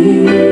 Aquí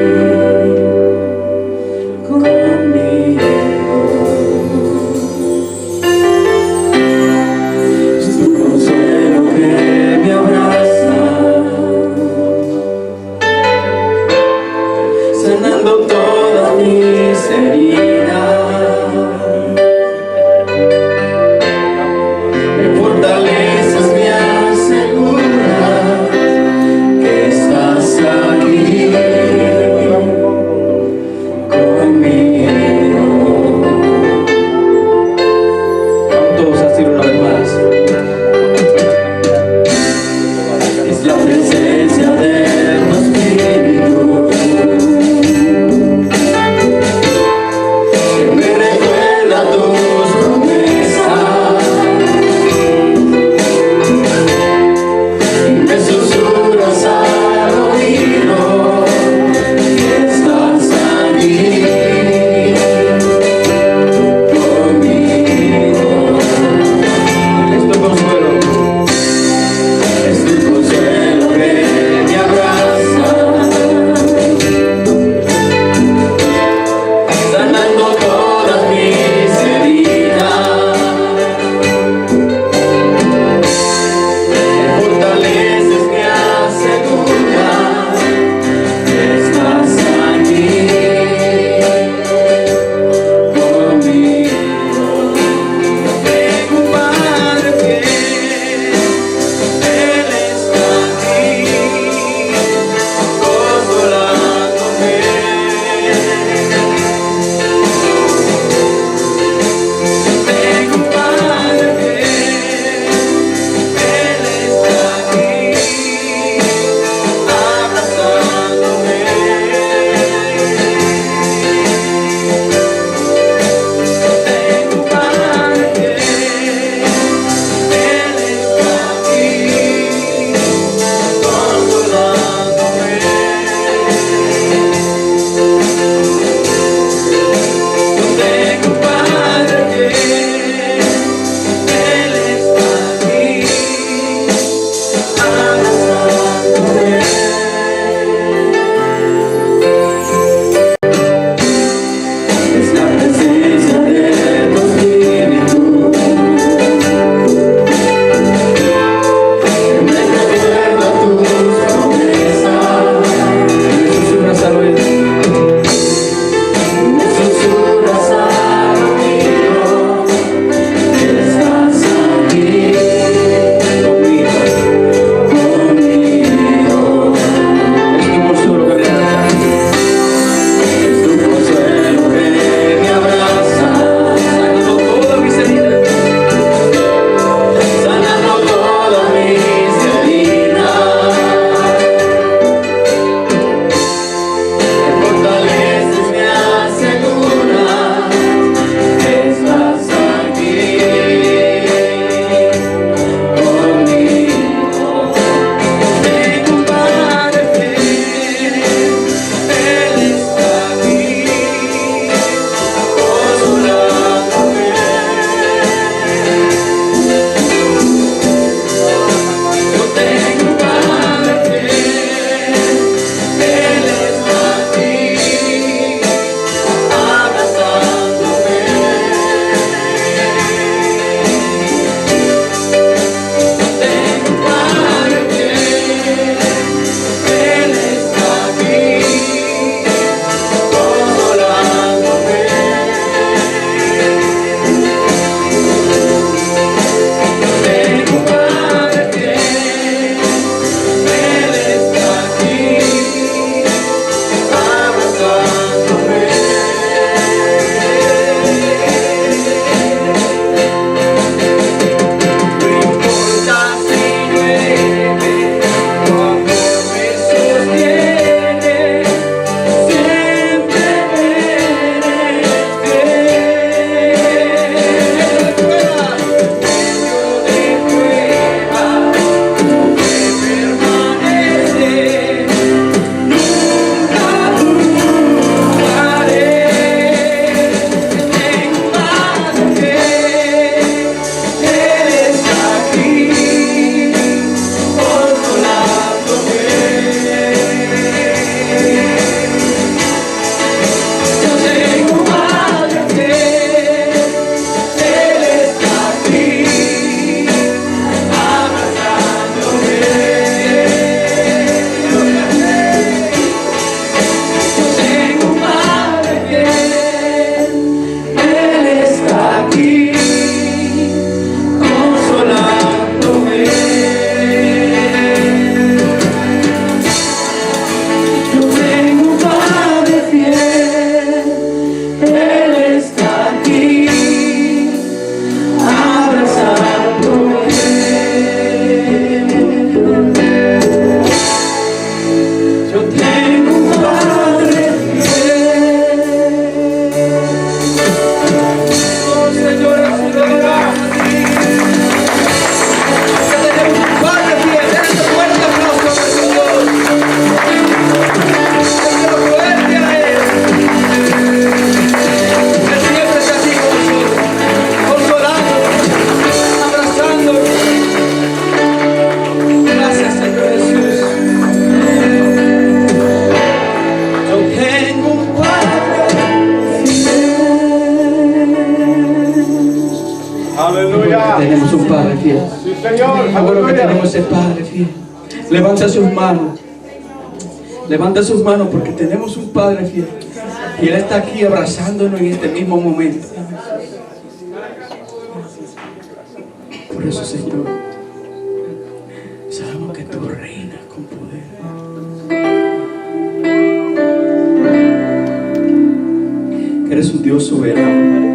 ese Padre fiel. Levanta sus manos. Levanta sus manos porque tenemos un Padre fiel. Y Él está aquí abrazándonos en este mismo momento. Por eso, Señor, sabemos que tú reinas con poder. Que eres un Dios soberano.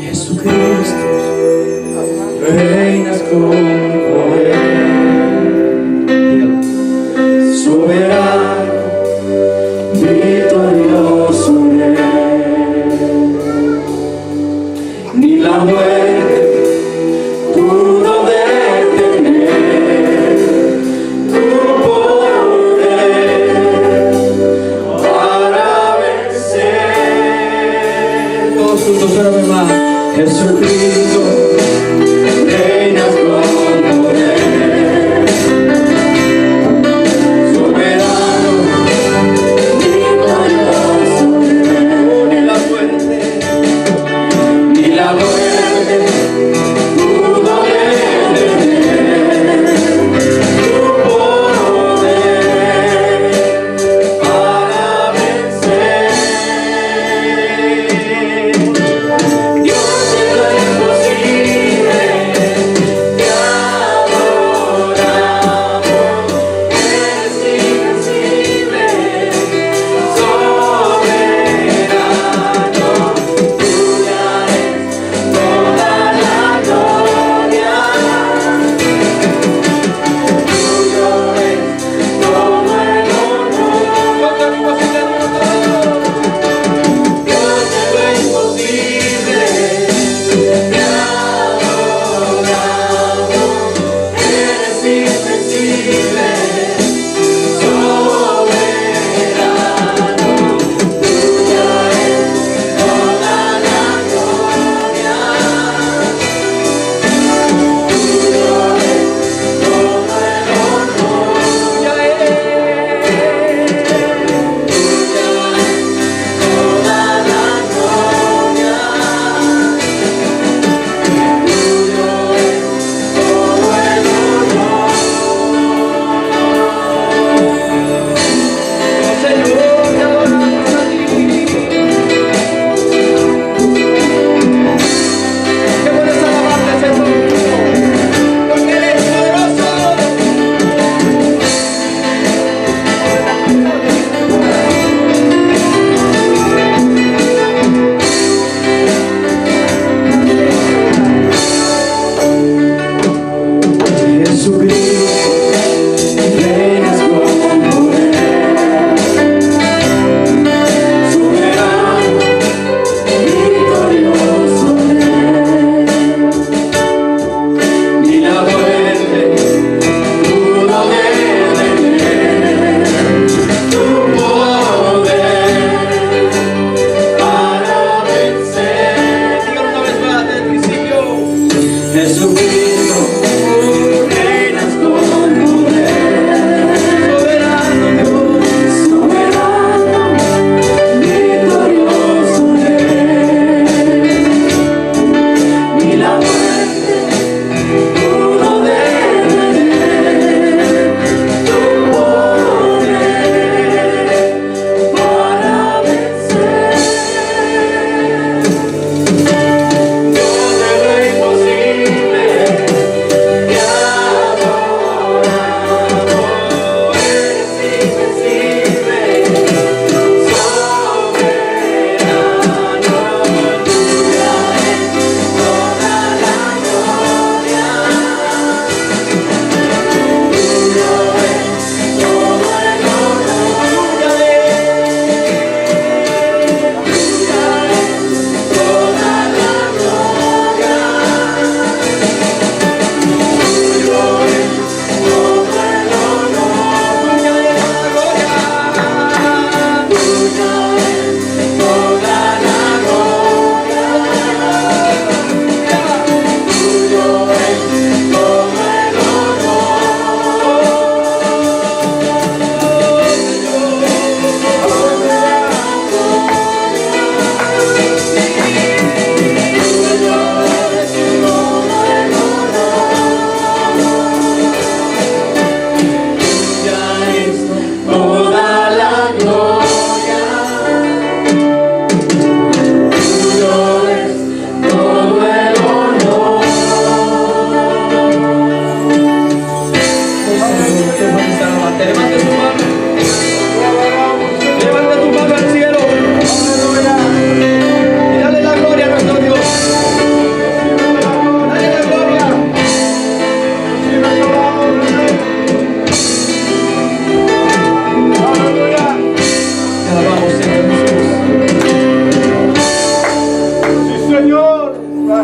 Jesucristo, reinas con poder. Soberano, victorioso eres. Ni la muerte pudo detener tu poder para vencer. Todos juntos, una vez más. Jesucristo, reinas con poder. Soberano, victorioso eres. Ni la muerte pudo detener tu poder para vencer. Dios de lo imposible te ha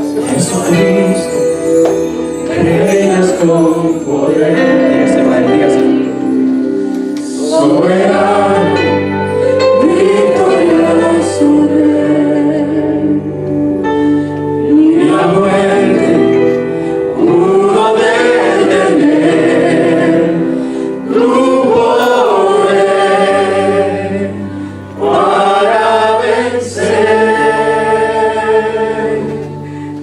Jesucristo, reinas con poder. Dígase, Padre, dígase. Soberano, victorioso Rey, ni la muerte pudo detener tu poder para vencer.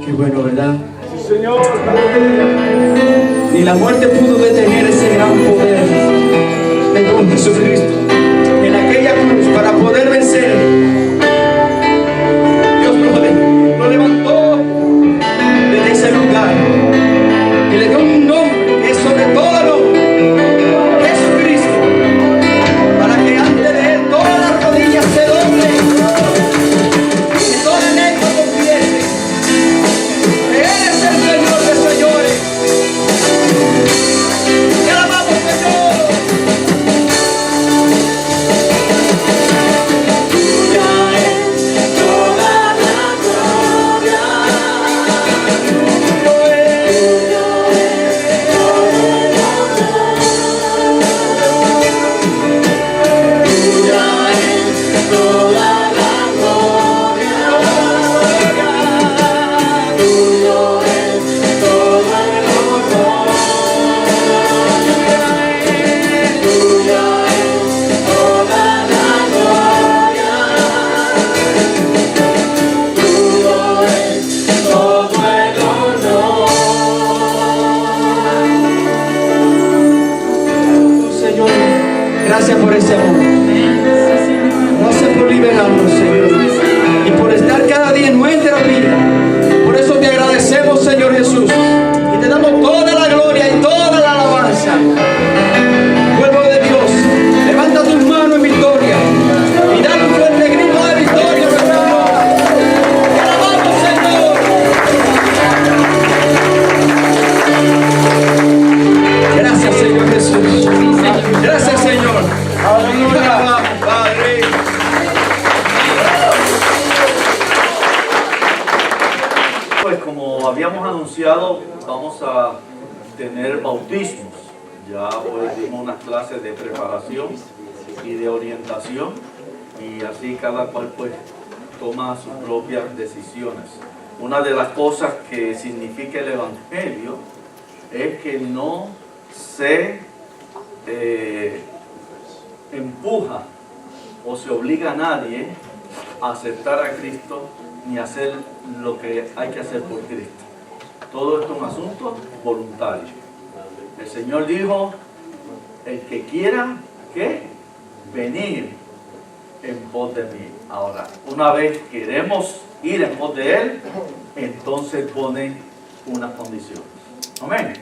Qué bueno, ¿verdad? Sí, Señor. Ni la muerte pudo detener ese gran poder de don Jesucristo en aquella cruz para poder vencer. Dios lo levantó desde ese lugar y le dio un nombre que es sobre todo nombre, Jesucristo, para que antes de él todas las rodillas se doblen y toda lengua confiese que Él es el Señor de señores. ¡Te alabamos, Señor! Tuya es toda la gloria. Tuyo es todo el honor. Tuya es toda la gloria. Tuyo es todo el honor. Tuya es toda la gloria. Tuyo es todo el honor. Señor, gracias por ese amor. Gracias por liberarnos, Señor. Y por estar cada día en nuestra vida. Por eso te agradecemos, Señor Jesús. Y te damos toda la gloria y toda la alabanza. Pueblo de Dios, levanta tus manos en victoria. Y dale un fuerte grito de victoria, nuestro Dios. Te alabamos, Señor. Gracias, Señor Jesús. Gracias, Señor. Te alabamos, Padre. Pues como habíamos anunciado, vamos a tener bautismos. Ya pues dimos unas clases de preparación y de orientación y así cada cual pues toma sus propias decisiones. Una de las cosas que significa el Evangelio es que no se empuja o se obliga a nadie a aceptar a Cristo ni a hacer lo que hay que hacer por Cristo. Todo esto es un asunto voluntario. El Señor dijo, el que quiera, ¿qué? Venir en pos de mí. Ahora, una vez queremos ir en pos de Él, entonces pone unas condiciones. Amén.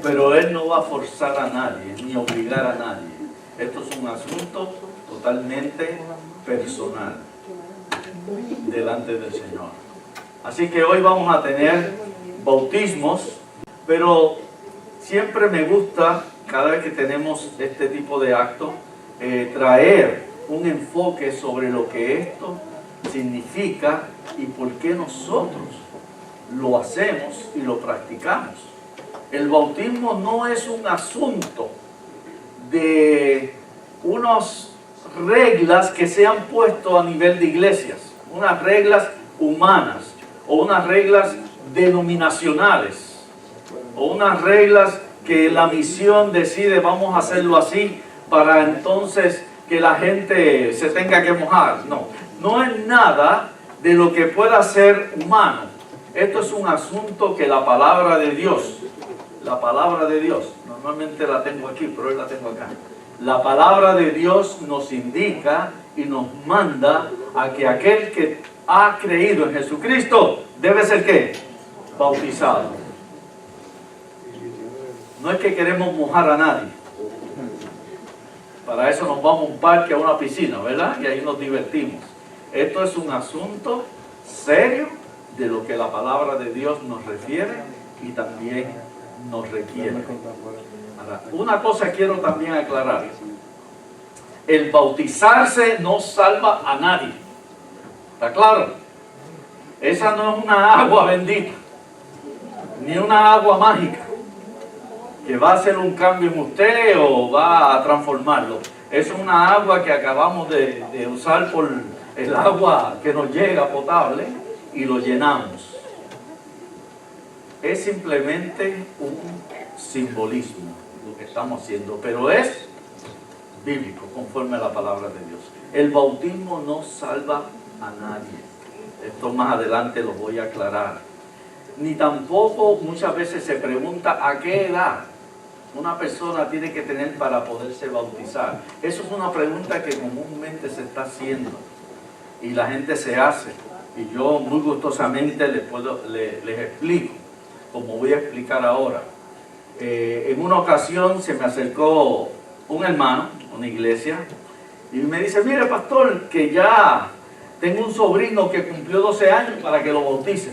Pero Él no va a forzar a nadie, ni obligar a nadie. Esto es un asunto totalmente personal delante del Señor. Así que hoy vamos a tener bautismos, pero siempre me gusta, cada vez que tenemos este tipo de actos, traer un enfoque sobre lo que esto significa y por qué nosotros lo hacemos y lo practicamos. El bautismo no es un asunto de unas reglas que se han puesto a nivel de iglesias, unas reglas humanas o unas reglas denominacionales o unas reglas que la misión decide vamos a hacerlo así para entonces que la gente se tenga que mojar. No, no es nada de lo que pueda ser humano. Esto es un asunto que la palabra de Dios, normalmente la tengo aquí, pero hoy la tengo acá. La palabra de Dios nos indica y nos manda a que aquel que ha creído en Jesucristo debe ser ¿qué? Bautizado. No es que queremos mojar a nadie. Para eso nos vamos a un parque, a una piscina, ¿verdad? Y ahí nos divertimos. Esto es un asunto serio de lo que la palabra de Dios nos refiere y también nos requiere. Ahora, una cosa quiero también aclarar. El bautizarse no salva a nadie. ¿Está claro? Esa no es una agua bendita, ni una agua mágica, que va a hacer un cambio en usted o va a transformarlo. Es una agua que acabamos de usar por el agua que nos llega potable y lo llenamos. Es simplemente un simbolismo lo que estamos haciendo, pero es bíblico, conforme a la palabra de Dios. El bautismo no salva a nadie. Esto más adelante lo voy a aclarar. Ni tampoco muchas veces se pregunta a qué edad una persona tiene que tener para poderse bautizar. Eso es una pregunta que comúnmente se está haciendo y la gente se hace. Y yo muy gustosamente les explico, como voy a explicar ahora. En una ocasión se me acercó un hermano, una iglesia, y me dice: mire, pastor, que ya tengo un sobrino que cumplió 12 años para que lo bautice.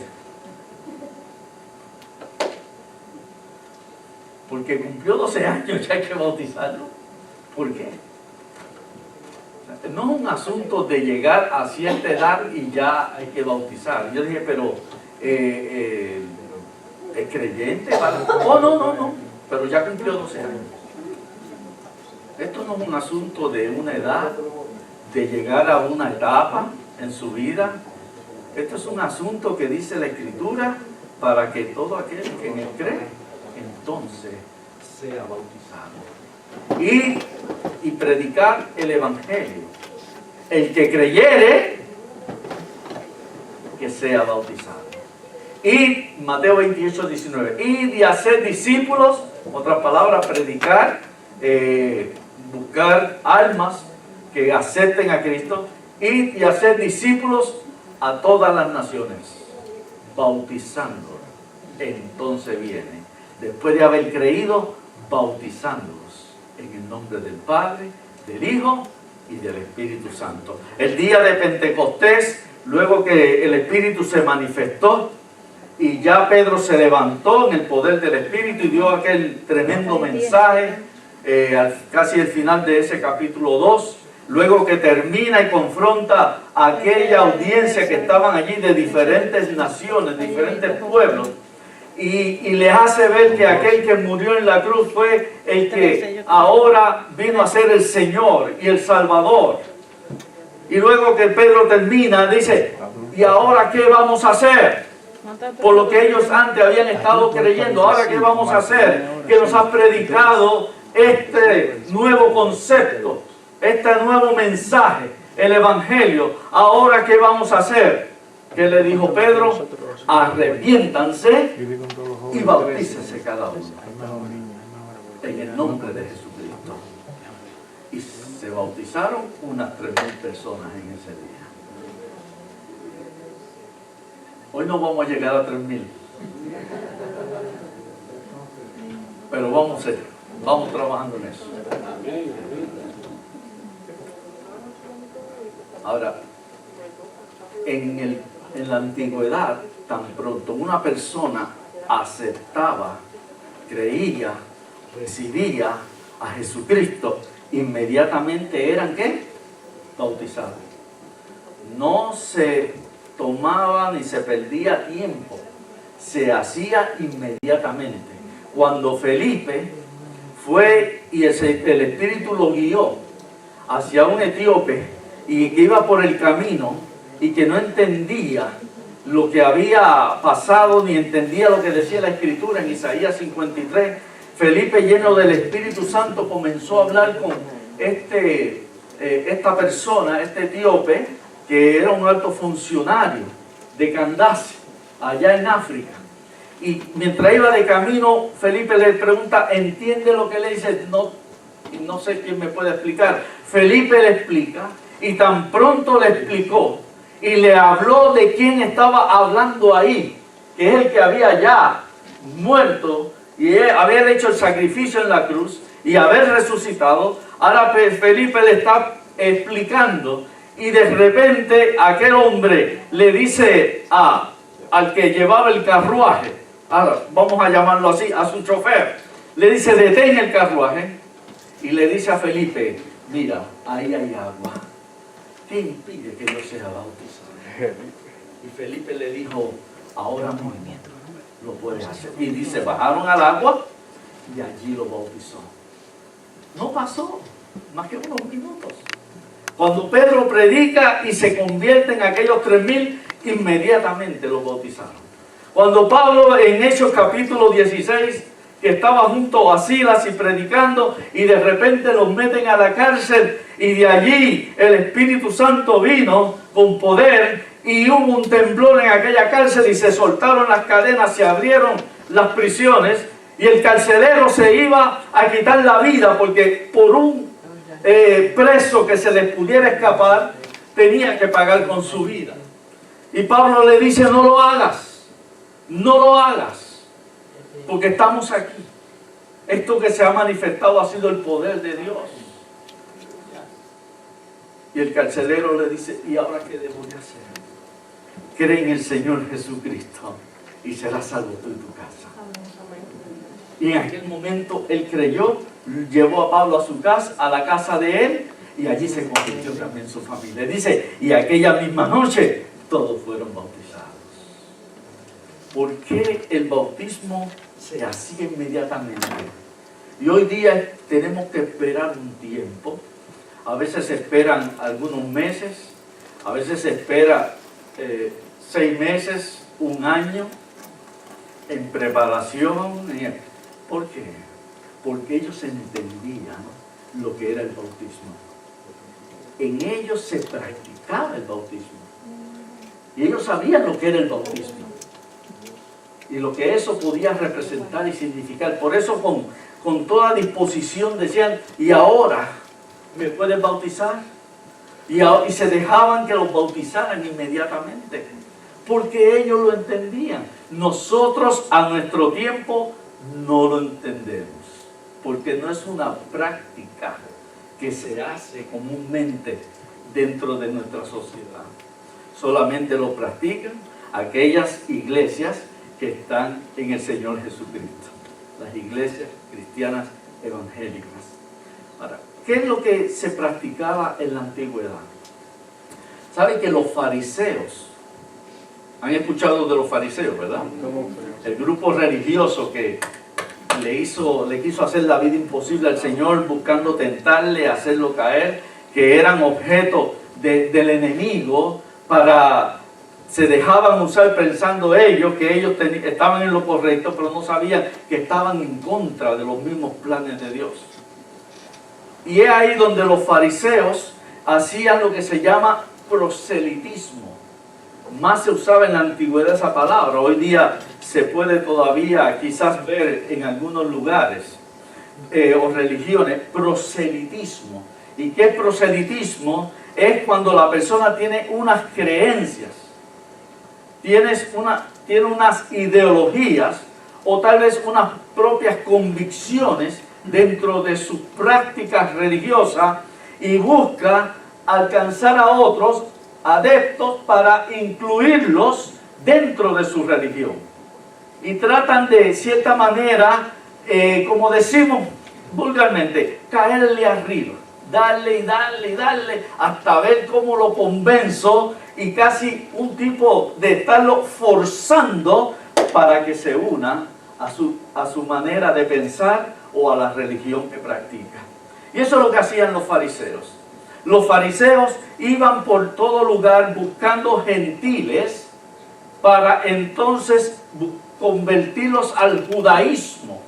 Porque cumplió 12 años, ya hay que bautizarlo. ¿Por qué? No es un asunto de llegar a cierta edad y ya hay que bautizar. Yo dije, pero ¿es creyente? Oh, no, pero ya cumplió 12 años. Esto no es un asunto de una edad, de llegar a una etapa en su vida. Esto es un asunto que dice la Escritura para que todo aquel que en él cree, entonces sea bautizado. Y predicar el Evangelio. El que creyere, que sea bautizado. Y Mateo 28, 19. Y de hacer discípulos, otras palabras, predicar, buscar almas que acepten a Cristo, y hacer discípulos a todas las naciones, bautizándolos. Entonces viene, después de haber creído, bautizándolos en el nombre del Padre, del Hijo y del Espíritu Santo. El día de Pentecostés, luego que el Espíritu se manifestó y ya Pedro se levantó en el poder del Espíritu y dio aquel tremendo mensaje, casi el final de ese capítulo 2, luego que termina y confronta a aquella audiencia que estaban allí de diferentes naciones, diferentes pueblos, y les hace ver que aquel que murió en la cruz fue el que ahora vino a ser el Señor y el Salvador. Y luego que Pedro termina, dice: ¿y ahora qué vamos a hacer? Por lo que ellos antes habían estado creyendo, ¿ahora qué vamos a hacer? Que nos ha predicado este nuevo concepto, este nuevo mensaje, el Evangelio. ¿Ahora qué vamos a hacer? ¿Qué le dijo Pedro? Arrepiéntanse y bautícense cada uno en el nombre de Jesucristo. Y se bautizaron unas 3.000 personas en ese día. Hoy no vamos a llegar a 3.000, pero vamos trabajando en eso. Ahora, en la antigüedad, tan pronto una persona aceptaba, creía, recibía a Jesucristo, inmediatamente eran ¿qué? Bautizados. No se tomaba ni se perdía tiempo, se hacía inmediatamente. Cuando Felipe fue y el Espíritu lo guió hacia un etíope y que iba por el camino y que no entendía lo que había pasado ni entendía lo que decía la Escritura en Isaías 53, Felipe, lleno del Espíritu Santo, comenzó a hablar con esta persona, este etíope, que era un alto funcionario de Candace, allá en África. Y mientras iba de camino, Felipe le pregunta: ¿entiende lo que le dice? No sé quién me puede explicar. Felipe le explica, y tan pronto le explicó y le habló de quién estaba hablando ahí, que es el que había ya muerto y haber hecho el sacrificio en la cruz y haber resucitado. Ahora Felipe le está explicando, y de repente aquel hombre le dice al que llevaba el carruaje, ahora vamos a llamarlo así, a su chofer, le dice: detén el carruaje, y le dice a Felipe: mira, ahí hay agua, ¿qué impide que yo sea bautizado? Y Felipe le dijo, ahora mismo lo puedes hacer. Y dice, bajaron al agua y allí lo bautizó. No pasó más que unos minutos. Cuando Pedro predica y se convierte en aquellos 3,000, inmediatamente lo bautizaron. Cuando Pablo en Hechos capítulo 16, que estaba junto a Silas y predicando, y de repente los meten a la cárcel, y de allí el Espíritu Santo vino con poder, y hubo un temblor en aquella cárcel, y se soltaron las cadenas, se abrieron las prisiones, y el carcelero se iba a quitar la vida, porque por un preso que se les pudiera escapar, tenía que pagar con su vida. Y Pablo le dice, no lo hagas, no lo hagas, porque estamos aquí. Esto que se ha manifestado ha sido el poder de Dios. Y el carcelero le dice, ¿y ahora qué debo de hacer? Cree en el Señor Jesucristo y serás salvo tú y tu casa. Y en aquel momento él creyó, llevó a Pablo a su casa, a la casa de él, y allí se convirtió también su familia. Dice, y aquella misma noche todos fueron bautizados. ¿Por qué el bautismo se hacía inmediatamente? Y hoy día tenemos que esperar un tiempo. A veces se esperan algunos meses, a veces se espera 6 meses, 1 año en preparación. ¿Por qué? Porque ellos entendían lo que era el bautismo. En ellos se practicaba el bautismo. Y ellos sabían lo que era el bautismo. Y lo que eso podía representar y significar. Por eso con toda disposición decían, ¿y ahora me pueden bautizar? Y se dejaban que los bautizaran inmediatamente. Porque ellos lo entendían. Nosotros a nuestro tiempo no lo entendemos. Porque no es una práctica que se hace comúnmente dentro de nuestra sociedad. Solamente lo practican aquellas iglesias que están en el Señor Jesucristo. Las iglesias cristianas evangélicas. Ahora, ¿qué es lo que se practicaba en la antigüedad? ¿Saben que los fariseos, han escuchado de los fariseos, verdad? El grupo religioso que le quiso hacer la vida imposible al Señor, buscando tentarle, hacerlo caer, que eran objeto del enemigo, se dejaban usar pensando ellos que ellos estaban en lo correcto, pero no sabían que estaban en contra de los mismos planes de Dios. Y es ahí donde los fariseos hacían lo que se llama proselitismo. Más se usaba en la antigüedad esa palabra. Hoy día se puede todavía quizás ver en algunos lugares o religiones, proselitismo. ¿Y qué es proselitismo? Es cuando la persona tiene unas creencias, tiene unas ideologías o tal vez unas propias convicciones dentro de sus prácticas religiosas y busca alcanzar a otros adeptos para incluirlos dentro de su religión. Y tratan de cierta manera, como decimos vulgarmente, caerle arriba. Darle y darle y darle hasta ver cómo lo convenzo, y casi un tipo de estarlo forzando para que se una a su manera de pensar o a la religión que practica. Y eso es lo que hacían los fariseos. Los fariseos iban por todo lugar buscando gentiles para entonces convertirlos al judaísmo,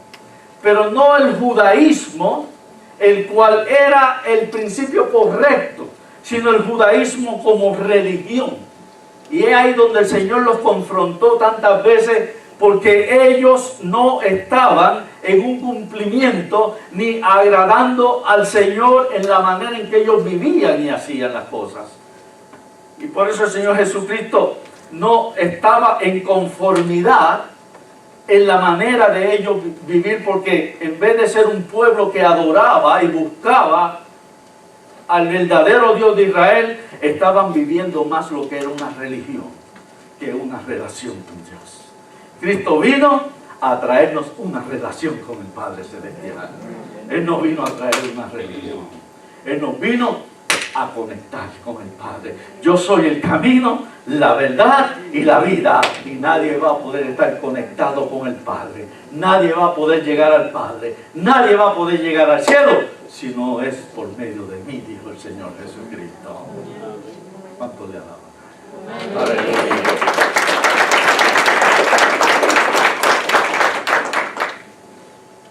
pero no el judaísmo el cual era el principio correcto, sino el judaísmo como religión. Y es ahí donde el Señor los confrontó tantas veces, porque ellos no estaban en un cumplimiento ni agradando al Señor en la manera en que ellos vivían y hacían las cosas. Y por eso el Señor Jesucristo no estaba en conformidad en la manera de ellos vivir, porque en vez de ser un pueblo que adoraba y buscaba al verdadero Dios de Israel, estaban viviendo más lo que era una religión que una relación con Dios. Cristo vino a traernos una relación con el Padre Celestial. Él no vino a traer una religión. Él nos vino a conectar con el Padre. Yo soy el camino, la verdad y la vida. Y nadie va a poder estar conectado con el Padre. Nadie va a poder llegar al Padre. Nadie va a poder llegar al cielo si no es por medio de mí, dijo el Señor Jesucristo. ¿Cuánto le alaba? Aleluya.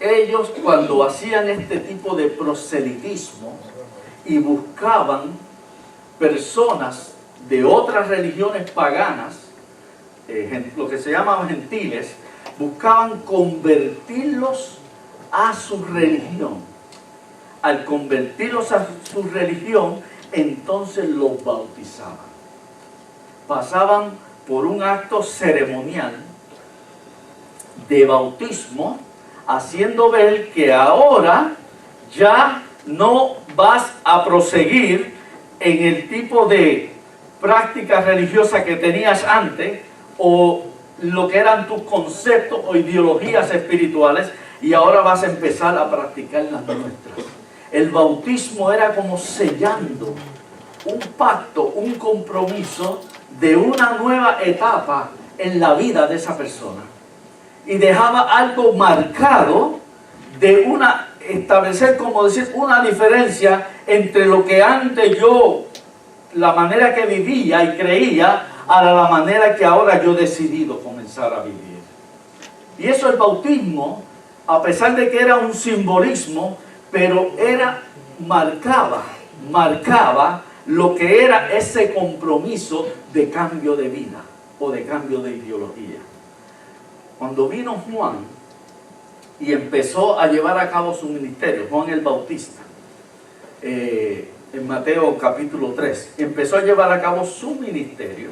Ellos, cuando hacían este tipo de proselitismo y buscaban personas de otras religiones paganas, lo que se llamaban gentiles, buscaban convertirlos a su religión. Al convertirlos a su religión, entonces los bautizaban. Pasaban por un acto ceremonial de bautismo, haciendo ver que ahora ya no vas a proseguir en el tipo de práctica religiosa que tenías antes, o lo que eran tus conceptos o ideologías espirituales, y ahora vas a empezar a practicar las nuestras. El bautismo era como sellando un pacto, un compromiso de una nueva etapa en la vida de esa persona. Y dejaba algo marcado de establecer, como decir, una diferencia entre lo que antes yo, la manera que vivía y creía, a la manera que ahora yo he decidido comenzar a vivir. Y eso, el bautismo, a pesar de que era un simbolismo, pero marcaba lo que era ese compromiso de cambio de vida o de cambio de ideología. Cuando vino Juan y empezó a llevar a cabo su ministerio, Juan el Bautista, en Mateo capítulo 3, empezó a llevar a cabo su ministerio.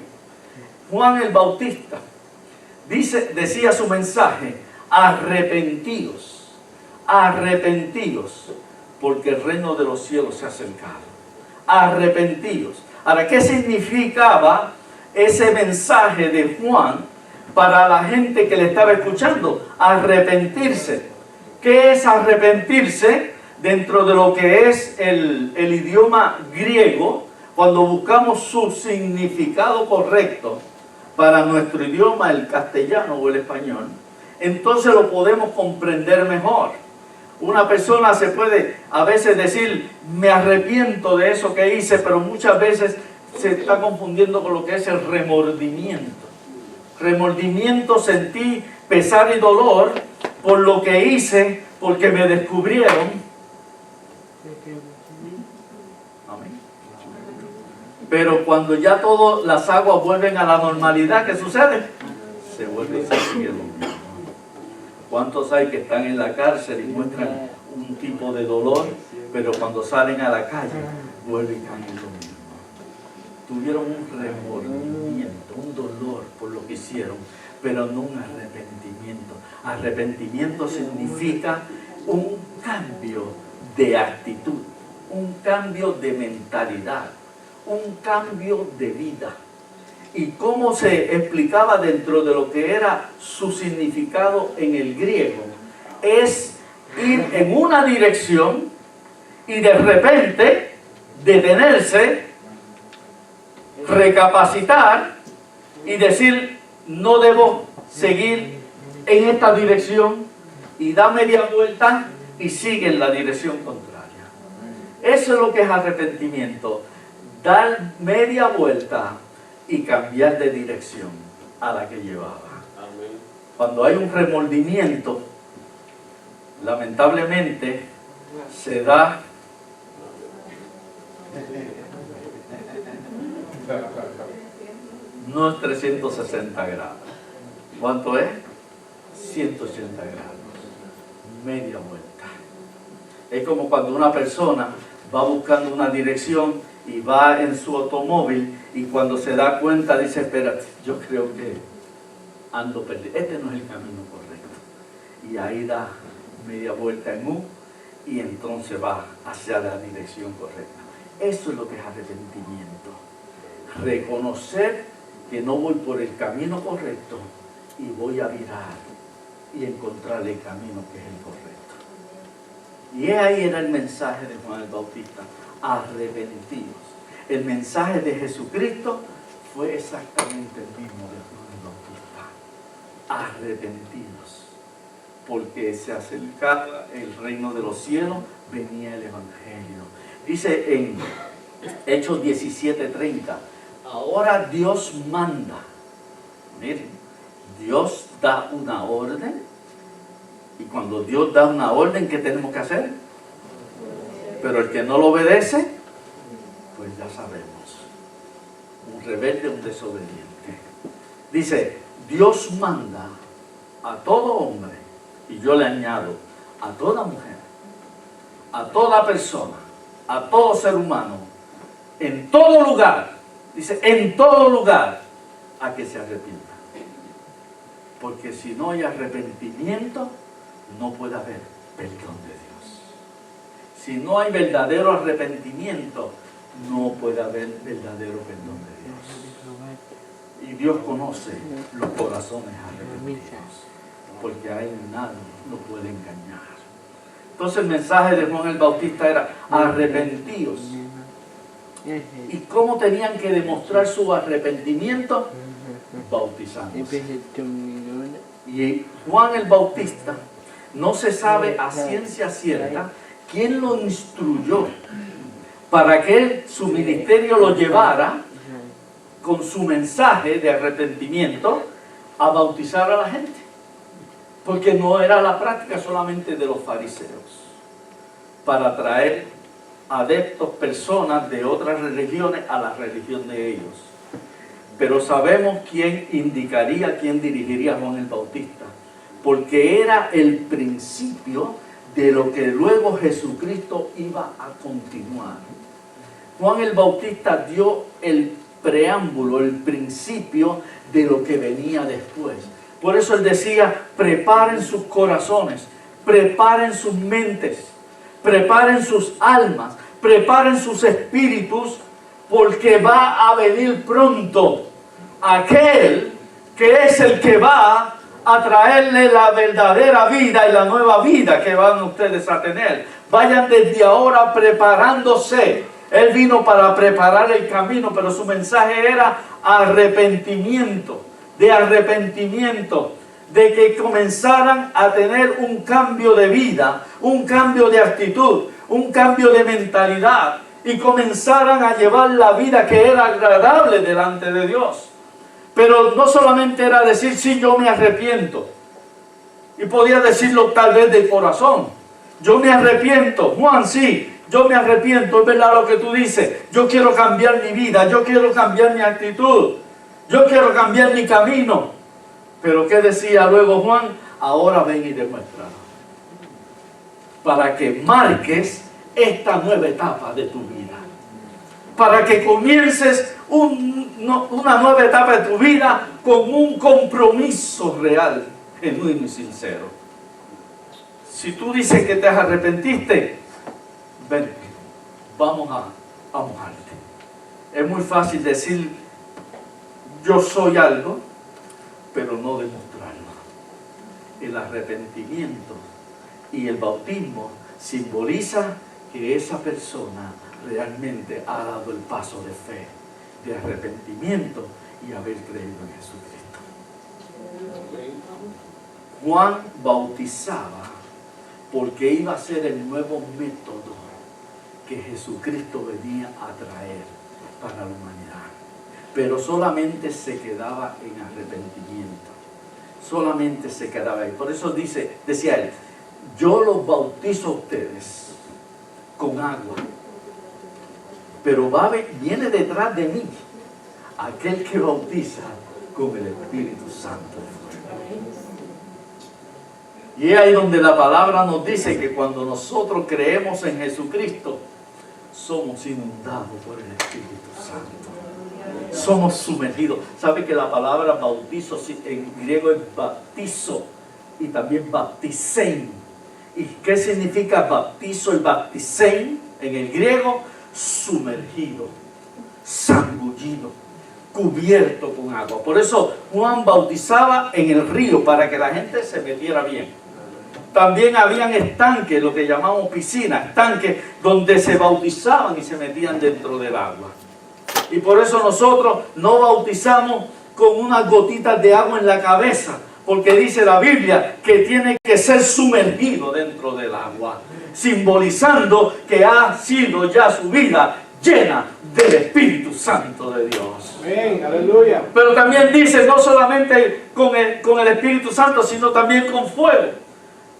Juan el Bautista decía su mensaje: arrepentíos, arrepentíos, porque el reino de los cielos se ha acercado. Arrepentíos. Ahora, ¿qué significaba ese mensaje de Juan para la gente que le estaba escuchando? Arrepentirse. ¿Qué es arrepentirse? Dentro de lo que es el idioma griego, cuando buscamos su significado correcto para nuestro idioma, el castellano o el español, entonces lo podemos comprender mejor. Una persona se puede a veces decir: me arrepiento de eso que hice, pero muchas veces se está confundiendo con lo que es el remordimiento. Remordimiento, sentí pesar y dolor por lo que hice, porque me descubrieron. Amén. Pero cuando ya todas las aguas vuelven a la normalidad, ¿qué sucede? Se vuelve y se sigue lo mismo. ¿Cuántos hay que están en la cárcel y muestran un tipo de dolor, pero cuando salen a la calle vuelven y caen en lo mismo? Tuvieron un remordimiento, un dolor por lo que hicieron, pero no un arrepentimiento. Arrepentimiento significa un cambio de actitud, un cambio de mentalidad, un cambio de vida. Y cómo se explicaba dentro de lo que era su significado en el griego, es ir en una dirección y de repente detenerse, recapacitar y decir: no debo seguir en esta dirección, y da media vuelta y sigue en la dirección contraria. Eso es lo que es arrepentimiento: dar media vuelta y cambiar de dirección a la que llevaba. Cuando hay un remordimiento, lamentablemente se da no es 360 grados. ¿Cuánto es? 180 grados. Media vuelta. Es como cuando una persona va buscando una dirección y va en su automóvil, y cuando se da cuenta dice: espérate, yo creo que ando perdido, este no es el camino correcto. Y ahí da media vuelta en U y entonces va hacia la dirección correcta. Eso es lo que es arrepentimiento. Reconocer que no voy por el camino correcto y voy a virar y encontrar el camino que es el correcto. Y ahí era el mensaje de Juan el Bautista: arrepentidos. El mensaje de Jesucristo fue exactamente el mismo de Juan el Bautista. Arrepentidos, porque se acercaba el reino de los cielos, venía el evangelio. Dice en Hechos 17:30, ahora Dios manda. Miren, Dios da una orden, y cuando Dios da una orden, ¿qué tenemos que hacer? Pero el que no lo obedece, pues ya sabemos, un rebelde, un desobediente. Dice, Dios manda a todo hombre, y yo le añado, a toda mujer, a toda persona, a todo ser humano, en todo lugar, dice, en todo lugar, a que se arrepienta. Porque si no hay arrepentimiento, no puede haber perdón de Dios. Si no hay verdadero arrepentimiento, no puede haber verdadero perdón de Dios. Y Dios conoce los corazones arrepentidos, porque a él nadie lo puede engañar. Entonces el mensaje de Juan el Bautista era, arrepentíos. ¿Y cómo tenían que demostrar su arrepentimiento? Bautizándose. Y Juan el Bautista, no se sabe a ciencia cierta quién lo instruyó para que su ministerio lo llevara con su mensaje de arrepentimiento a bautizar a la gente, porque no era la práctica solamente de los fariseos, para traer adeptos, personas de otras religiones a la religión de ellos. Pero sabemos quién indicaría, quién dirigiría a Juan el Bautista, porque era el principio de lo que luego Jesucristo iba a continuar. Juan el Bautista dio el preámbulo, el principio de lo que venía después. Por eso él decía, preparen sus corazones, preparen sus mentes, preparen sus almas, preparen sus espíritus, porque va a venir pronto aquel que es el que va a traerle la verdadera vida y la nueva vida que van ustedes a tener. Vayan desde ahora preparándose. Él vino para preparar el camino, pero su mensaje era arrepentimiento, de que comenzaran a tener un cambio de vida, un cambio de actitud, un cambio de mentalidad, y comenzaran a llevar la vida que era agradable delante de Dios. Pero no solamente era decir, sí, yo me arrepiento, y podía decirlo tal vez de corazón, yo me arrepiento, Juan, sí, yo me arrepiento, es verdad lo que tú dices, yo quiero cambiar mi vida, yo quiero cambiar mi actitud, yo quiero cambiar mi camino. Pero ¿qué decía luego Juan? Ahora ven y demuéstralo, para que marques esta nueva etapa de tu vida, para que comiences una nueva etapa de tu vida con un compromiso real, genuino y sincero. Si tú dices que te arrepentiste, ven, vamos a mojarte. Es muy fácil decir yo soy algo, pero no demostrarlo. El arrepentimiento y el bautismo simboliza que esa persona realmente ha dado el paso de fe, de arrepentimiento y haber creído en Jesucristo. Juan bautizaba porque iba a ser el nuevo método que Jesucristo venía a traer para la humanidad. Pero solamente se quedaba en arrepentimiento. Solamente se quedaba ahí. Por eso decía él, yo los bautizo a ustedes con agua, pero viene detrás de mí aquel que bautiza con el Espíritu Santo. Y es ahí donde la palabra nos dice que cuando nosotros creemos en Jesucristo, somos inundados por el Espíritu Santo. Somos sumergidos. ¿Sabe que la palabra bautizo en griego es baptizo y también baptisein? ¿Y qué significa baptizo y baptisein? En el griego, sumergido, zambullido, cubierto con agua. Por eso Juan bautizaba en el río para que la gente se metiera bien. También habían estanques, lo que llamamos piscinas, estanques donde se bautizaban y se metían dentro del agua. Y por eso nosotros no bautizamos con unas gotitas de agua en la cabeza, porque dice la Biblia que tiene que ser sumergido dentro del agua, simbolizando que ha sido ya su vida llena del Espíritu Santo de Dios. Amén, aleluya. Pero también dice no solamente con el Espíritu Santo, sino también con fuego,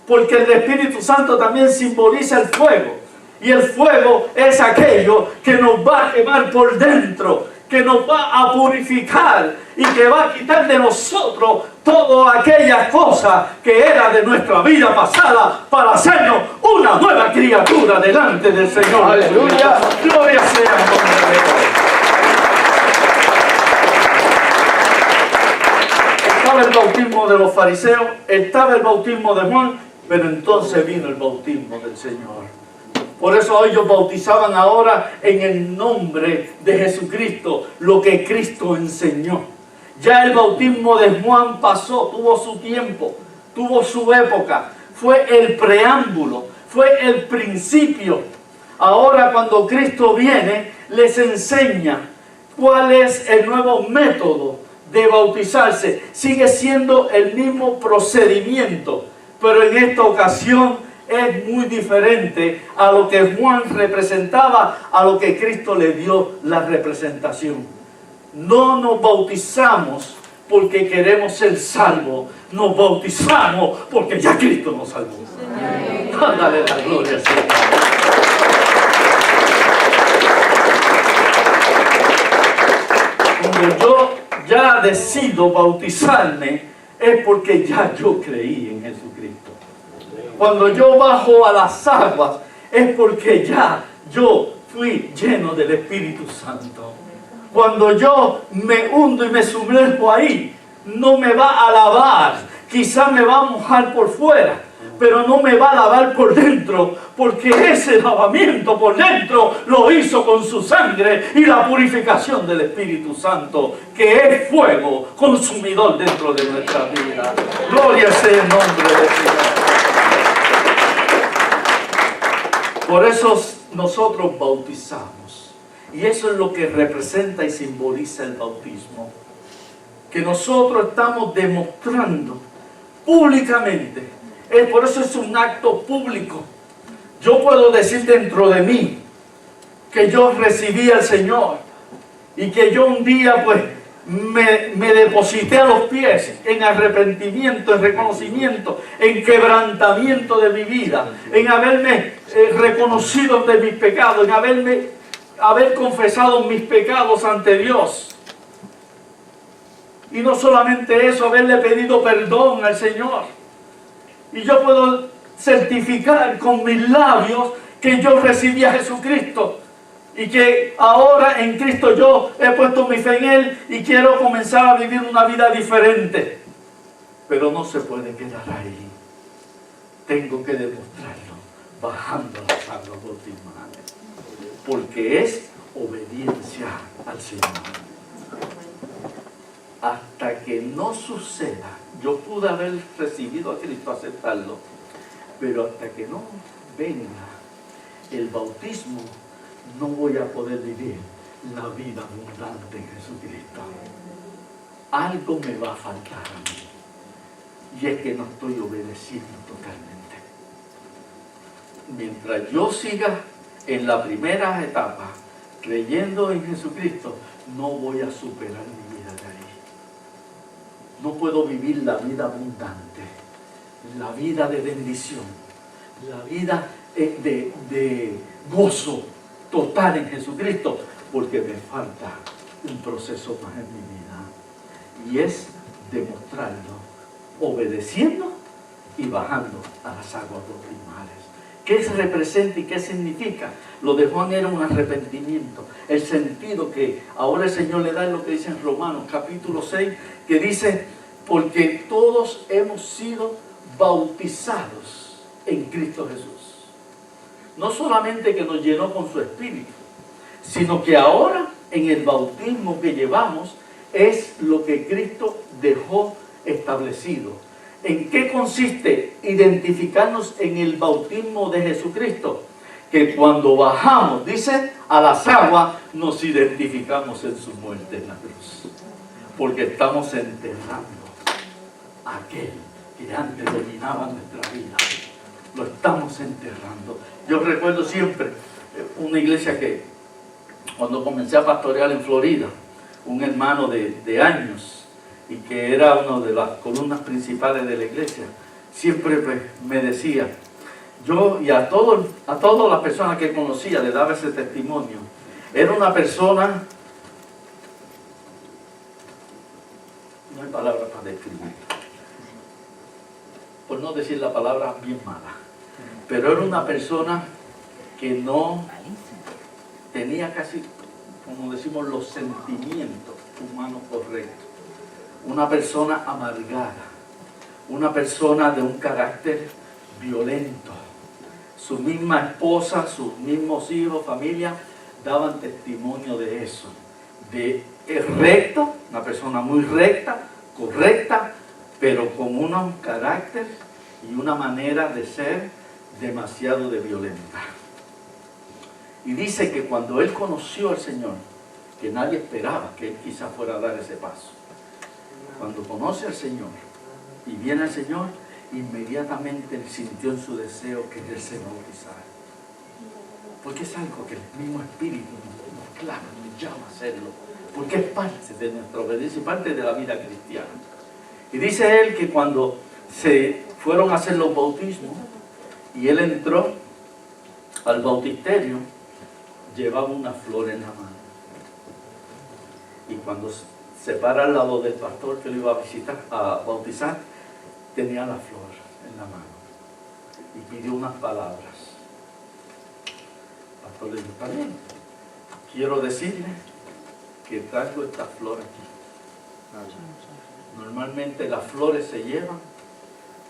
porque el Espíritu Santo también simboliza el fuego. Y el fuego es aquello que nos va a quemar por dentro, que nos va a purificar y que va a quitar de nosotros todas aquellas cosas que eran de nuestra vida pasada para hacernos una nueva criatura delante del Señor. Aleluya. Gloria sea al nombre de Dios. Estaba el bautismo de los fariseos, estaba el bautismo de Juan, pero entonces vino el bautismo del Señor. Por eso ellos bautizaban ahora en el nombre de Jesucristo, lo que Cristo enseñó. Ya el bautismo de Juan pasó, tuvo su tiempo, tuvo su época. Fue el preámbulo, fue el principio. Ahora cuando Cristo viene, les enseña cuál es el nuevo método de bautizarse. Sigue siendo el mismo procedimiento, pero en esta ocasión es muy diferente a lo que Juan representaba, a lo que Cristo le dio la representación. No nos bautizamos porque queremos ser salvos, nos bautizamos porque ya Cristo nos salvó. Dale la gloria al Señor. Cuando yo ya decido bautizarme, es porque ya yo creí en Jesucristo. Cuando yo bajo a las aguas, es porque ya yo fui lleno del Espíritu Santo. Cuando yo me hundo y me sumerjo ahí, no me va a lavar. Quizá me va a mojar por fuera, pero no me va a lavar por dentro, porque ese lavamiento por dentro lo hizo con su sangre y la purificación del Espíritu Santo, que es fuego consumidor dentro de nuestra vida. Gloria sea el nombre del Señor. Por eso nosotros bautizamos. Y eso es lo que representa y simboliza el bautismo. Que nosotros estamos demostrando públicamente. Por eso es un acto público. Yo puedo decir dentro de mí que yo recibí al Señor. Y que yo un día pues me deposité a los pies en arrepentimiento, en reconocimiento, en quebrantamiento de mi vida, en haberme reconocido de mis pecados, en haber confesado mis pecados ante Dios. Y no solamente eso, haberle pedido perdón al Señor. Y yo puedo certificar con mis labios que yo recibí a Jesucristo. Y que ahora en Cristo yo he puesto mi fe en Él y quiero comenzar a vivir una vida diferente. Pero no se puede quedar ahí. Tengo que demostrarlo bajando las aguas bautismales. Porque es obediencia al Señor. Hasta que no suceda, yo pude haber recibido a Cristo, aceptarlo, pero hasta que no venga el bautismo, no voy a poder vivir la vida abundante en Jesucristo. Algo me va a faltar a mí. Y es que no estoy obedeciendo totalmente. Mientras yo siga en la primera etapa, creyendo en Jesucristo, no voy a superar mi vida de ahí. No puedo vivir la vida abundante, la vida de bendición, la vida de gozo total en Jesucristo, porque me falta un proceso más en mi vida, y es demostrarlo obedeciendo y bajando a las aguas bautismales. ¿Qué representa y qué significa? Lo de Juan era un arrepentimiento. El sentido que ahora el Señor le da es lo que dice en Romanos capítulo 6, que dice, porque todos hemos sido bautizados en Cristo Jesús. No solamente que nos llenó con su Espíritu, sino que ahora en el bautismo que llevamos es lo que Cristo dejó establecido. ¿En qué consiste identificarnos en el bautismo de Jesucristo? que cuando bajamos, dice, a las aguas, nos identificamos en su muerte en la cruz. Porque estamos enterrando a aquel que antes dominaba nuestra vida. Lo estamos enterrando. Yo recuerdo siempre una iglesia que, cuando comencé a pastorear en Florida, un hermano de años, y que era una de las columnas principales de la iglesia, siempre me decía, yo y a todas las personas que conocía le daba ese testimonio, era una persona, no hay palabra para describir, por no decir la palabra bien mala, pero era una persona que no tenía casi, como decimos, los sentimientos humanos correctos. Una persona amargada, una persona de un carácter violento. Su misma esposa, sus mismos hijos, familia, daban testimonio de eso. De recto, una persona muy recta, correcta, pero con un carácter y una manera de ser demasiado violenta. Y dice que cuando él conoció al Señor, que nadie esperaba que él quizás fuera a dar ese paso. Cuando conoce al Señor y viene al Señor, inmediatamente él sintió en su deseo quererse bautizar. Porque es algo que el mismo Espíritu nos clama, nos llama a hacerlo. Porque es parte de nuestra obediencia y parte de la vida cristiana. Y dice él que cuando se fueron a hacer los bautismos y él entró al bautisterio, llevaba una flor en la mano. Y cuando se para al lado del pastor que lo iba a bautizar, tenía la flor en la mano. Y pidió unas palabras. El pastor le dijo, está bien, quiero decirle que traigo esta flor aquí. Normalmente las flores se llevan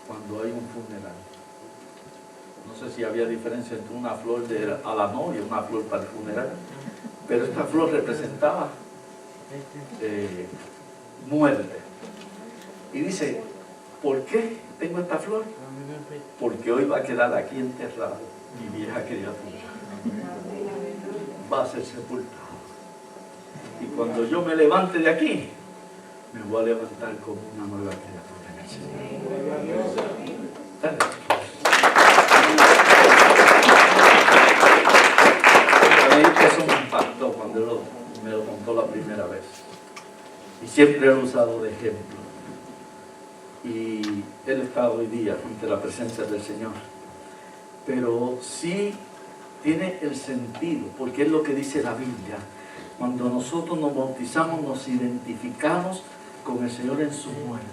cuando hay un funeral. No sé si había diferencia entre una flor a la novia y una flor para el funeral, pero esta flor representaba muerte. Y dice, ¿por qué tengo esta flor? Porque hoy va a quedar aquí enterrado mi vieja criatura. Va a ser sepultado. Y cuando yo me levante de aquí, me voy a levantar como una nueva criatura en el Señor. Eso me impactó cuando me lo contó la primera vez. Y siempre lo he usado de ejemplo. Y él está hoy día ante la presencia del Señor. Pero sí tiene el sentido, porque es lo que dice la Biblia. Cuando nosotros nos bautizamos, nos identificamos con el Señor en su muerte.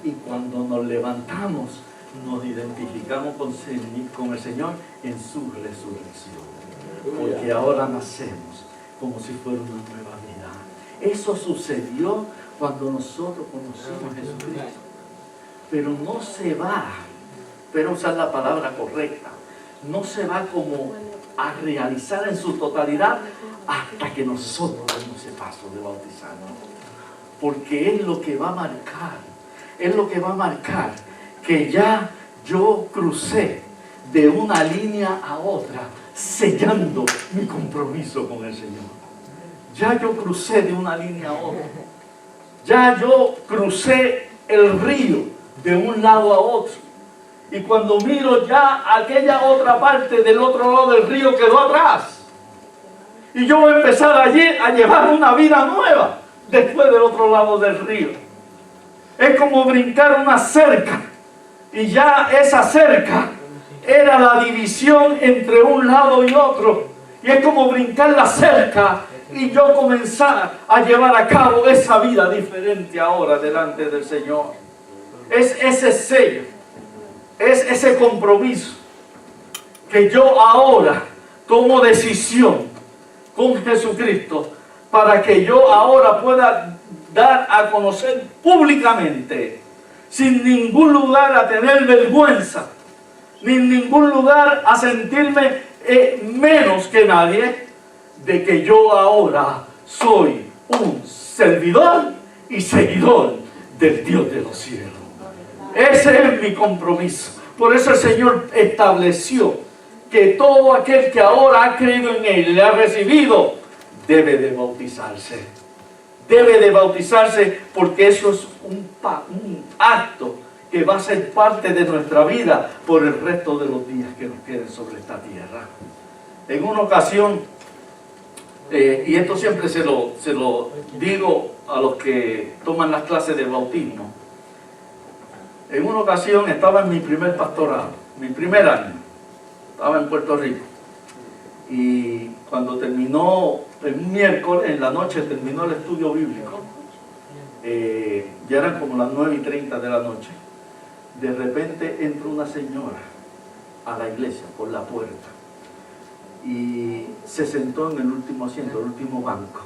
Y cuando nos levantamos, nos identificamos con el Señor en su resurrección. Porque ahora nacemos como si fuera una nueva vida. Eso sucedió cuando nosotros conocimos a Jesucristo. Pero no se va, espero usar la palabra correcta, no se va como a realizar en su totalidad hasta que nosotros demos ese paso de bautizarnos. Porque es lo que va a marcar, que ya yo crucé de una línea a otra, sellando mi compromiso con el Señor. Ya yo crucé de una línea a otra. Ya yo crucé el río de un lado a otro. Y cuando miro ya aquella otra parte del otro lado del río quedó atrás. Y yo voy a empezar allí a llevar una vida nueva después del otro lado del río. Es como brincar una cerca. Y ya esa cerca era la división entre un lado y otro. Y es como brincar la cerca y yo comenzar a llevar a cabo esa vida diferente ahora delante del Señor. Es ese sello, es ese compromiso que yo ahora tomo decisión con Jesucristo para que yo ahora pueda dar a conocer públicamente, sin ningún lugar a tener vergüenza, ni en ningún lugar a sentirme menos que nadie, de que yo ahora soy un servidor y seguidor del Dios de los cielos. Ese es mi compromiso. Por eso el Señor estableció que todo aquel que ahora ha creído en Él y le ha recibido, debe de bautizarse. Debe de bautizarse porque eso es un acto que va a ser parte de nuestra vida por el resto de los días que nos queden sobre esta tierra. En una ocasión, y esto siempre se lo digo a los que toman las clases de bautismo, en una ocasión estaba en mi primer pastorado, mi primer año, estaba en Puerto Rico, y cuando terminó, en un miércoles, en la noche terminó el estudio bíblico, ya eran como las 9:30 de la noche, de repente entra una señora a la iglesia por la puerta y se sentó en el último asiento, el último banco,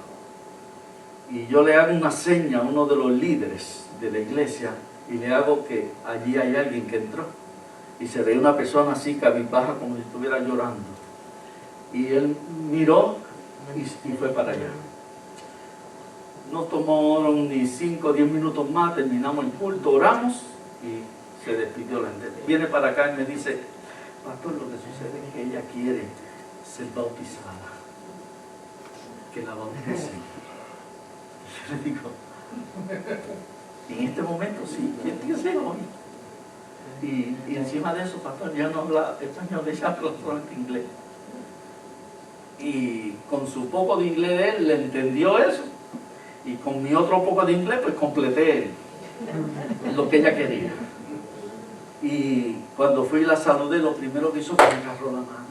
y yo le hago una seña a uno de los líderes de la iglesia y le hago que allí hay alguien que entró, y se veía una persona así cabizbaja como si estuviera llorando, y él miró y fue para allá. No tomaron ni 5 o 10 minutos más, terminamos el culto, oramos y se despidió la gente. Viene para acá y me dice: pastor, lo que sucede es que ella quiere ser bautizada, que la bauticen. Yo le digo, en este momento sí, ¿quién dice hoy? Y encima de eso, pastor, ya no habla español, ella habla solamente inglés. Y con su poco de inglés de él, le entendió eso. Y con mi otro poco de inglés, pues completé lo que ella quería. Y cuando fui y la saludé, lo primero que hizo fue me agarró la mano.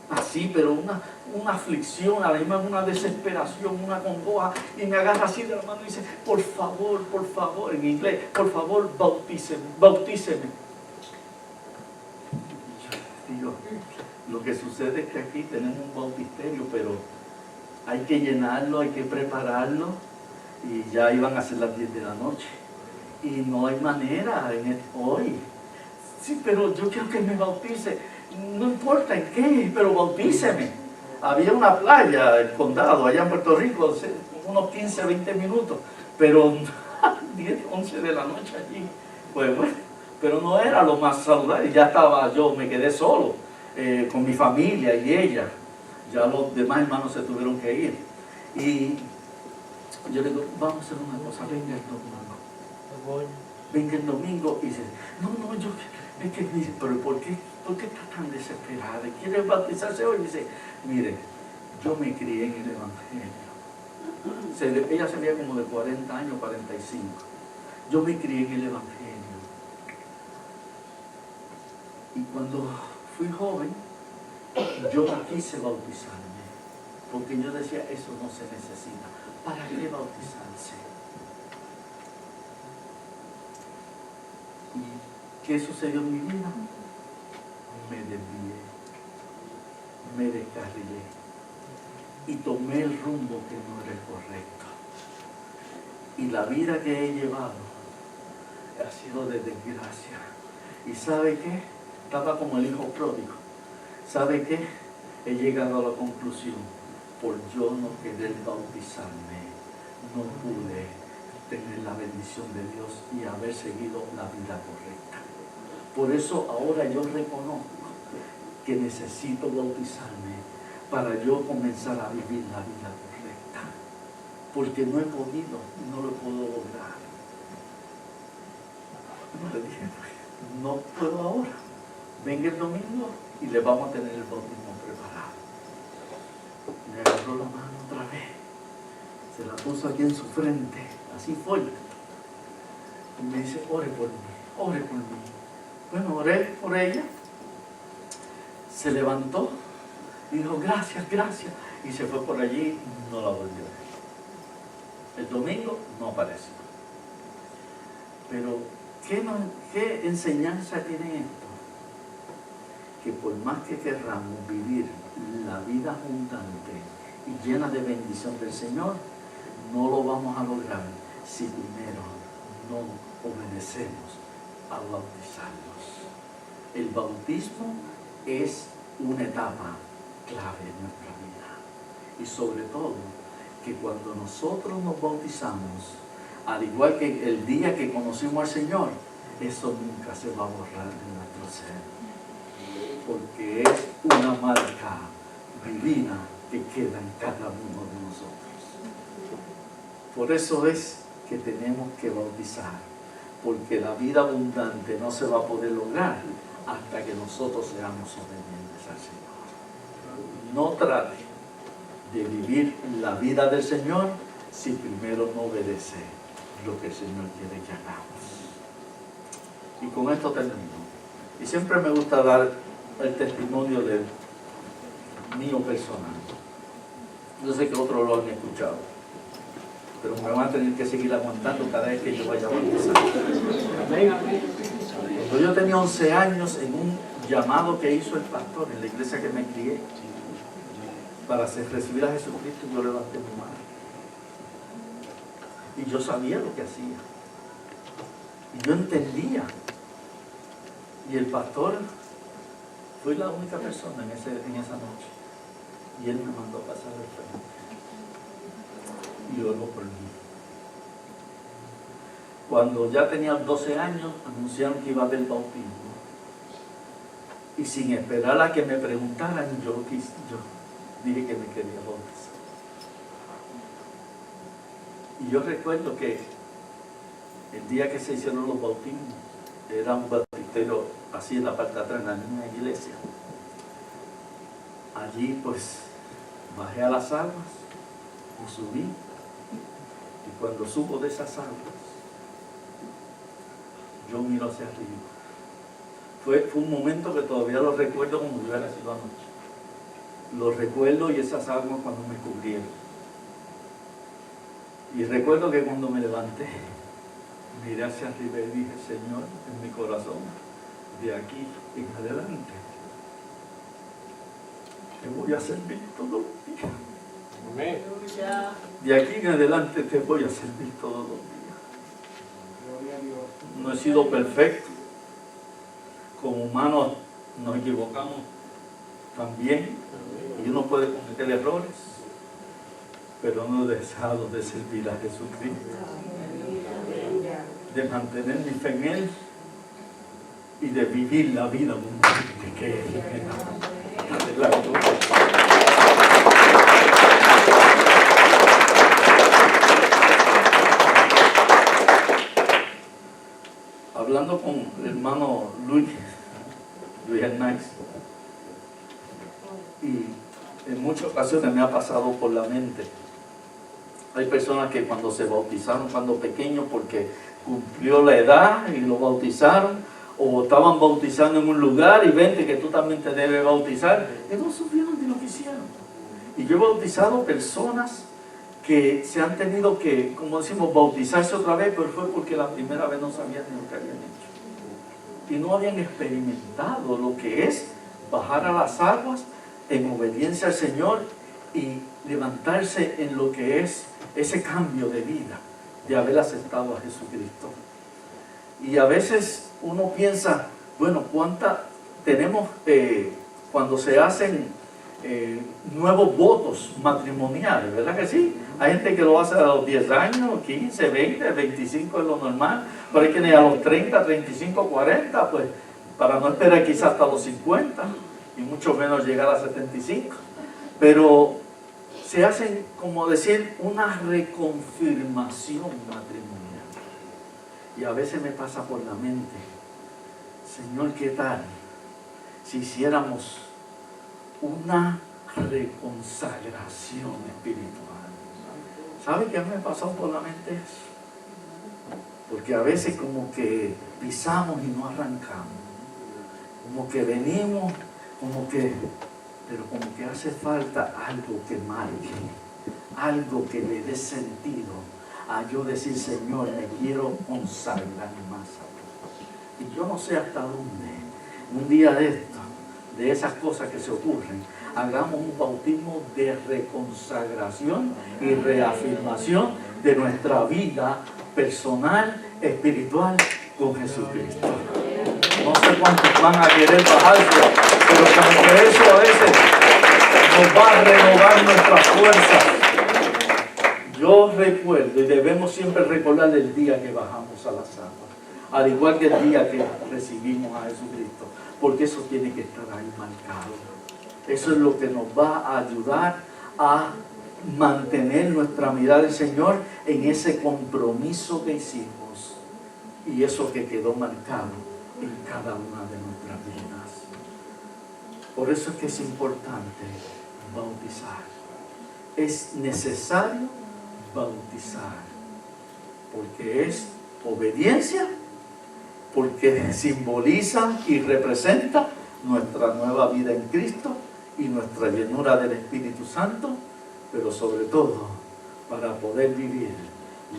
Así, pero una aflicción, a la misma una desesperación, una congoja. Y me agarra así de la mano y dice: por favor, en inglés, por favor, bautíceme, bautíceme. Yo digo, lo que sucede es que aquí tenemos un bautisterio, pero hay que llenarlo, hay que prepararlo, y ya iban a ser las 10 de la noche. Y no hay manera hoy. Sí, pero yo quiero que me bautice. No importa en qué, pero bautíceme. Había una playa, el condado, allá en Puerto Rico, unos 15, 20 minutos, pero 10, 11 de la noche allí. Pues bueno, pero no era lo más saludable. Ya estaba, yo me quedé solo, con mi familia y ella. Ya los demás hermanos se tuvieron que ir. Y yo le digo: vamos a hacer una cosa, venga el domingo. Venga el domingo. Y dice: no, yo, es que dice, pero ¿por qué está tan desesperada? ¿Quiere bautizarse hoy? Dice: mire, yo me crié en el Evangelio. Ella se veía como de 40 años, 45. Yo me crié en el Evangelio. Y cuando fui joven, yo no quise bautizarme, porque yo decía: eso no se necesita. ¿Para qué bautizarse? ¿Y qué sucedió en mi vida? Me desvié, me descarrilé y tomé el rumbo que no era el correcto. Y la vida que he llevado ha sido de desgracia. ¿Y sabe qué? Estaba como el hijo pródigo. ¿Sabe qué? He llegado a la conclusión: por yo no querer bautizarme, no pude tener la bendición de Dios y haber seguido la vida correcta. Por eso ahora yo reconozco que necesito bautizarme para yo comenzar a vivir la vida correcta. Porque no he podido, no lo puedo lograr. No le dije: no puedo ahora. Venga el domingo y le vamos a tener el bautismo preparado. Me agarró la mano otra vez, se la puso aquí en su frente, así fuerte, y me dice: ore por mí, ore por mí. Bueno, oré por ella, se levantó y dijo: gracias, y se fue por allí. No la volvió a ver. El domingo no apareció. Pero ¿qué enseñanza tiene esto? Que por más que querramos vivir la vida abundante y llena de bendición del Señor, no lo vamos a lograr si primero no obedecemos a bautizarnos. El bautismo es una etapa clave en nuestra vida. Y sobre todo, que cuando nosotros nos bautizamos, al igual que el día que conocimos al Señor, eso nunca se va a borrar de nuestro ser. porque es una marca divina que queda en cada uno de nosotros. Por eso es que tenemos que bautizar, porque la vida abundante no se va a poder lograr hasta que nosotros seamos obedientes al Señor. No trate de vivir la vida del Señor si primero no obedece lo que el Señor quiere que hagamos. Y con esto termino. Y siempre me gusta dar el testimonio de mío personal. Yo sé que otros lo han escuchado, pero me van a tener que seguir aguantando cada vez que yo vaya a bautizar. Cuando yo tenía 11 años, en un llamado que hizo el pastor en la iglesia que me crié, para recibir a Jesucristo, yo levanté mi mano. Y yo sabía lo que hacía. Y yo entendía. Y el pastor fue la única persona en esa noche. Y él me mandó a pasar al frente. Y oró por mí. Cuando ya tenía 12 años, anunciaron que iba a haber bautismo. Y sin esperar a que me preguntaran, yo dije que me quería bautizar. Y yo recuerdo que el día que se hicieron los bautismos, era un bautismo así en la parte de atrás, en la misma iglesia. Allí pues bajé a las aguas y subí. Y cuando subo de esas aguas, yo miro hacia arriba. Fue un momento que todavía lo recuerdo como si hubiera sido anoche. Lo recuerdo y esas aguas cuando me cubrieron. Y recuerdo que cuando me levanté, miré hacia arriba y dije, Señor, en mi corazón, de aquí en adelante, te voy a servir todos los días. Amén. De aquí en adelante te voy a servir todos los días. No he sido perfecto. Como humanos nos equivocamos también. Y uno puede cometer errores. Pero no he dejado de servir a Jesucristo. De mantener mi fe en Él. Y de vivir la vida abundante que Él me da. Adelante. Hablando con el hermano Luis Hernández, y en muchas ocasiones me ha pasado por la mente. Hay personas que cuando se bautizaron cuando pequeños porque cumplió la edad y lo bautizaron, o estaban bautizando en un lugar y vente que tú también te debes bautizar, y no supieron de lo que hicieron. Y yo he bautizado personas que se han tenido que, como decimos, bautizarse otra vez, pero fue porque la primera vez no sabían ni lo que habían hecho. Y no habían experimentado lo que es bajar a las aguas en obediencia al Señor y levantarse en lo que es ese cambio de vida, de haber aceptado a Jesucristo. Y a veces uno piensa, bueno, ¿cuánta tenemos cuando se hacen nuevos votos matrimoniales? ¿Verdad que sí? Hay gente que lo hace a los 10 años, 15, 20, 25 es lo normal, pero hay quienes a los 30, 35, 40, pues para no esperar quizás hasta los 50 y mucho menos llegar a 75. Pero se hacen, como decir, una reconfirmación matrimonial. Y a veces me pasa por la mente, Señor, ¿qué tal si hiciéramos una reconsagración espiritual? ¿Sabe qué me ha pasado por la mente eso? Porque a veces como que pisamos y no arrancamos. Como que venimos, pero como que hace falta algo que marque, algo que le dé sentido a yo decir, Señor, me quiero consagrar más a ti. Y yo no sé hasta dónde, un día de esto, de esas cosas que se ocurren, hagamos un bautismo de reconsagración y reafirmación de nuestra vida personal, espiritual con Jesucristo. No sé cuántos van a querer bajarse, pero como que eso a veces nos va a renovar nuestras fuerzas. Yo recuerdo, y debemos siempre recordar el día que bajamos a las aguas, al igual que el día que recibimos a Jesucristo, porque eso tiene que estar ahí marcado. Eso es lo que nos va a ayudar a mantener nuestra mirada del Señor en ese compromiso que hicimos y eso que quedó marcado en cada una de nuestras vidas. Por eso es que es importante bautizar. Es necesario bautizar, porque es obediencia, porque simboliza y representa nuestra nueva vida en Cristo y nuestra llenura del Espíritu Santo, pero sobre todo para poder vivir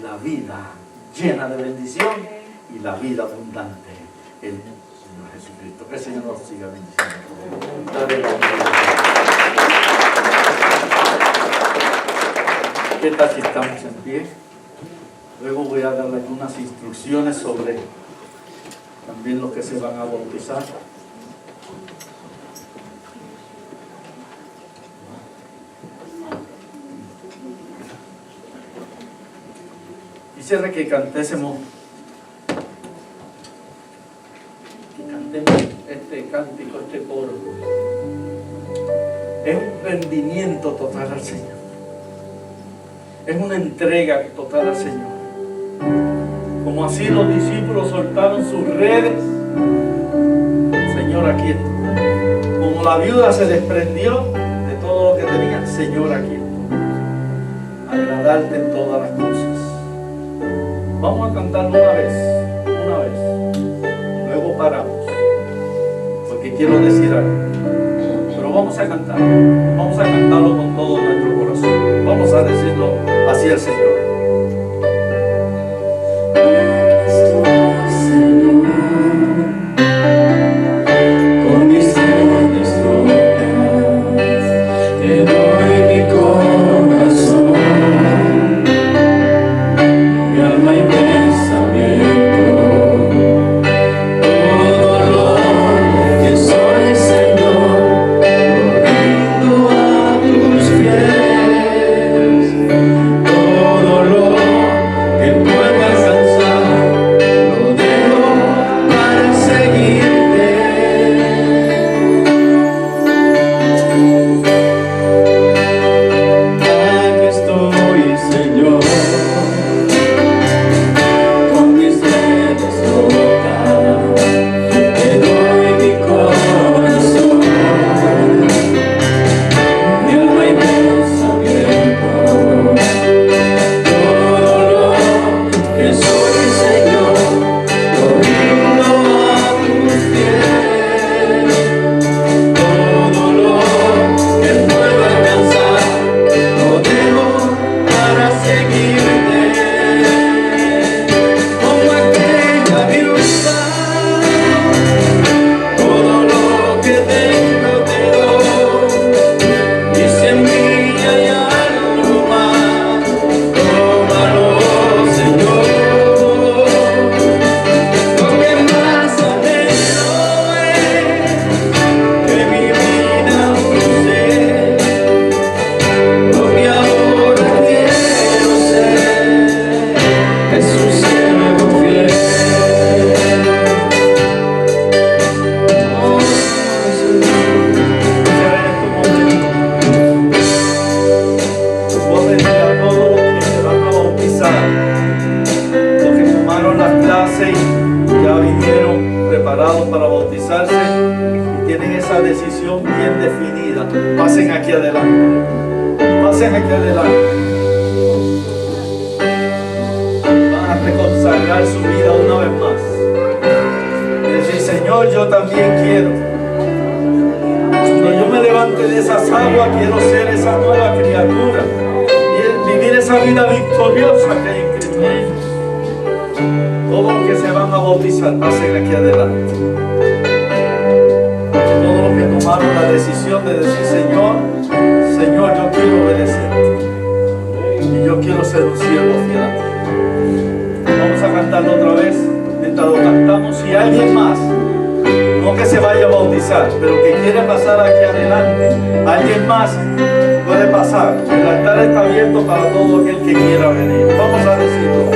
la vida llena de bendición y la vida abundante en el Señor Jesucristo. Que el Señor nos siga bendiciendo. Dale la gloria. ¿Qué tal si estamos en pie? Luego voy a darle algunas instrucciones sobre también los que se van a bautizar. Quisiera que cantemos este cántico, este coro. Es un rendimiento total al Señor. Es una entrega total al Señor. Como así los discípulos soltaron sus redes, Señor, aquí estoy. Como la viuda se desprendió de todo lo que tenía, Señor, aquí estoy. Agradarte en todas las cosas. Vamos a cantarlo una vez, luego paramos, porque quiero decir algo, pero vamos a cantarlo con todo nuestro corazón, vamos a decirlo hacia el Señor. Para bautizarse y tienen esa decisión bien definida, pasen aquí adelante, van a reconsagrar su vida una vez más y decir: Señor, yo también quiero, cuando yo me levante de esas aguas, quiero ser esa nueva criatura y vivir esa vida victoriosa que hay en Cristo Jesús. Todos los que se van a bautizar, pasen aquí adelante. Todos los que tomaron la decisión de decir: Señor, yo quiero obedecerte y yo quiero ser un siervo fiel a ti. Vamos a cantarlo otra vez. Mientras lo cantamos, si alguien más, no que se vaya a bautizar, pero que quiere pasar aquí adelante, alguien más puede pasar. El altar está abierto para todo aquel que quiera venir. Vamos a decirlo.